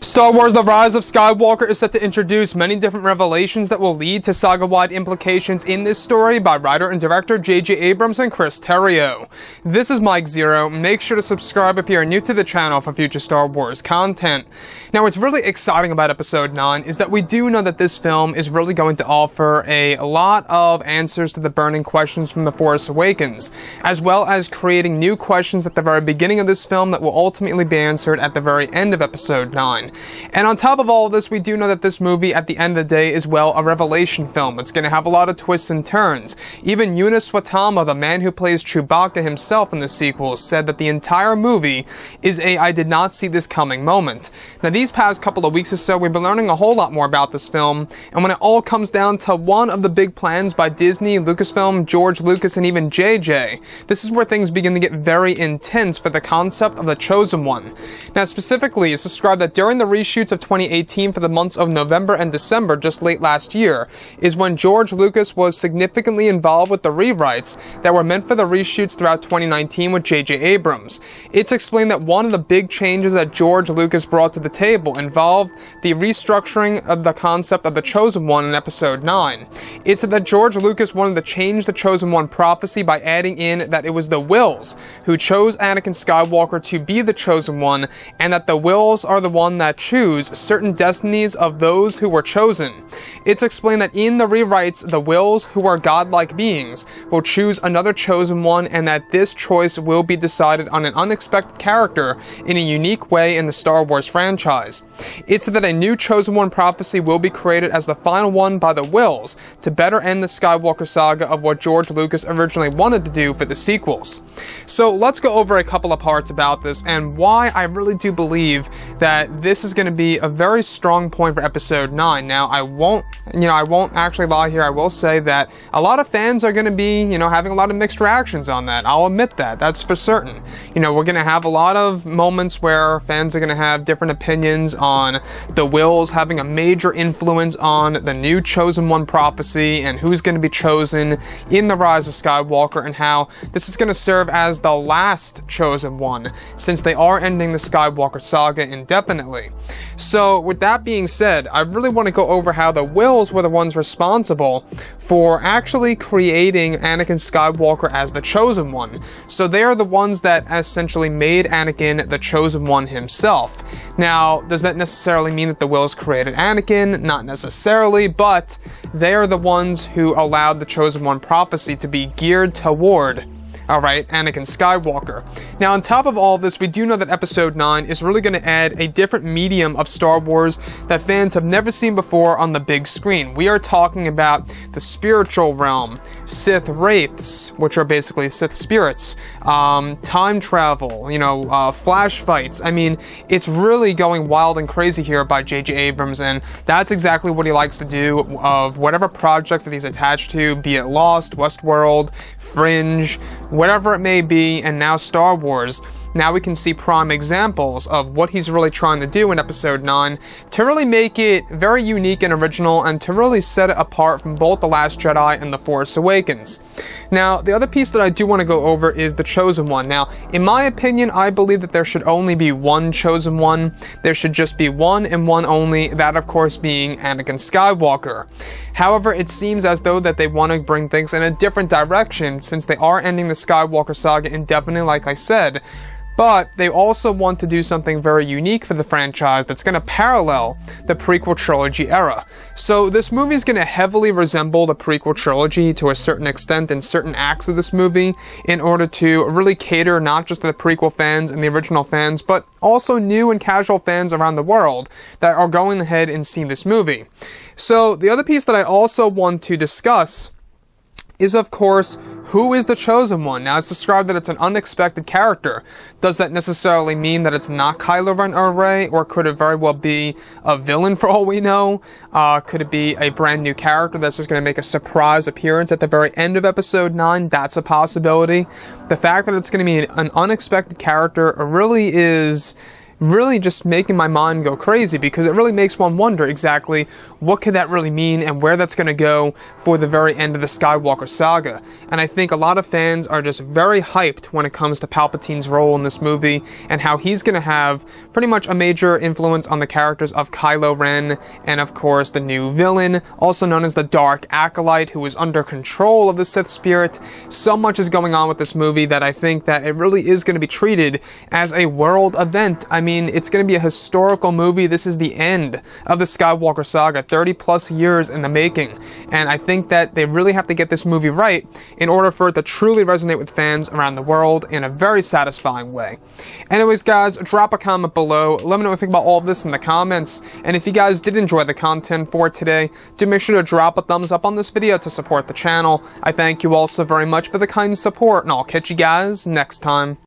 Star Wars The Rise of Skywalker is set to introduce many different revelations that will lead to saga-wide implications in this story by writer and director J.J. Abrams and Chris Terrio. This is Mike Zero. Make sure to subscribe if you are new to the channel for future Star Wars content. Now, what's really exciting about Episode 9 is that we do know that this film is really going to offer a lot of answers to the burning questions from The Force Awakens, as well as creating new questions at the very beginning of this film that will ultimately be answered at the very end of Episode 9. And on top of all of this, we do know that this movie, at the end of the day, is, well, a revelation film. It's going to have a lot of twists and turns. Even Eunice Watama, the man who plays Chewbacca himself in the sequel, said that the entire movie is a "I did not see this coming" moment. Now, these past couple of weeks or so, we've been learning a whole lot more about this film, and when it all comes down to one of the big plans by Disney, Lucasfilm, George Lucas, and even JJ, this is where things begin to get very intense for the concept of the Chosen One. Now, specifically, it's described that during the reshoots of 2018 for the months of November and December, just late last year, is when George Lucas was significantly involved with the rewrites that were meant for the reshoots throughout 2019 with J.J. Abrams. It's explained that one of the big changes that George Lucas brought to the table involved the restructuring of the concept of the Chosen One in Episode 9. It's that George Lucas wanted to change the Chosen One prophecy by adding in that it was the Wills who chose Anakin Skywalker to be the Chosen One, and that the Wills are the one that choose certain destinies of those who were chosen. It's explained that in the rewrites, the Wills, who are godlike beings, will choose another Chosen One, and that this choice will be decided on an unexpected character in a unique way in the Star Wars franchise. It's that a new Chosen One prophecy will be created as the final one by the Wills to better end the Skywalker saga of what George Lucas originally wanted to do for the sequels. So let's go over a couple of parts about this and why I really do believe that this is going to be a very strong point for Episode 9. Now, I won't actually lie here. I will say that a lot of fans are going to be, having a lot of mixed reactions on that. I'll admit that. That's for certain. We're going to have a lot of moments where fans are going to have different opinions on the Wills having a major influence on the new Chosen One prophecy and who's going to be chosen in The Rise of Skywalker, and how this is going to serve as the last Chosen One, since they are ending the Skywalker saga indefinitely. So, with that being said, I really want to go over how the Wills were the ones responsible for actually creating Anakin Skywalker as the Chosen One. So they are the ones that essentially made Anakin the Chosen One himself. Now, does that necessarily mean that the Wills created Anakin? Not necessarily, but they are the ones who allowed the Chosen One prophecy to be geared toward Anakin Skywalker. Now, on top of all of this, we do know that Episode 9 is really going to add a different medium of Star Wars that fans have never seen before on the big screen. We are talking about the spiritual realm, Sith wraiths, which are basically Sith spirits, time travel, flash fights. I mean, it's really going wild and crazy here by J.J. Abrams, and that's exactly what he likes to do of whatever projects that he's attached to, be it Lost, Westworld, Fringe, whatever it may be, and now Star Wars. Now we can see prime examples of what he's really trying to do in Episode 9 to really make it very unique and original, and to really set it apart from both The Last Jedi and The Force Awakens. Now, the other piece that I do want to go over is the Chosen One. Now, in my opinion, I believe that there should only be one Chosen One. There should just be one and one only, that of course being Anakin Skywalker. However, it seems as though that they want to bring things in a different direction, since they are ending the Skywalker saga indefinitely, like I said. But they also want to do something very unique for the franchise that's going to parallel the prequel trilogy era. So this movie is going to heavily resemble the prequel trilogy to a certain extent in certain acts of this movie, in order to really cater not just to the prequel fans and the original fans, but also new and casual fans around the world that are going ahead and seeing this movie. So the other piece that I also want to discuss is, of course, who is the Chosen One? Now, it's described that it's an unexpected character. Does that necessarily mean that it's not Kylo Ren or Rey, or could it very well be a villain for all we know? Could it be a brand new character that's just going to make a surprise appearance at the very end of Episode 9? That's a possibility. The fact that it's going to be an unexpected character really is really just making my mind go crazy, because it really makes one wonder exactly what could that really mean and where that's going to go for the very end of the Skywalker saga. And I think a lot of fans are just very hyped when it comes to Palpatine's role in this movie and how he's going to have pretty much a major influence on the characters of Kylo Ren and, of course, the new villain, also known as the Dark Acolyte, who is under control of the Sith spirit. So much is going on with this movie that I think that it really is going to be treated as a world event. I mean, it's going to be a historical movie. This is the end of the Skywalker saga, 30 plus years in the making. And I think that they really have to get this movie right in order for it to truly resonate with fans around the world in a very satisfying way. Anyways, guys, drop a comment below. Let me know what you think about all of this in the comments. And if you guys did enjoy the content for today, do make sure to drop a thumbs up on this video to support the channel. I thank you all so very much for the kind support, and I'll catch you guys next time.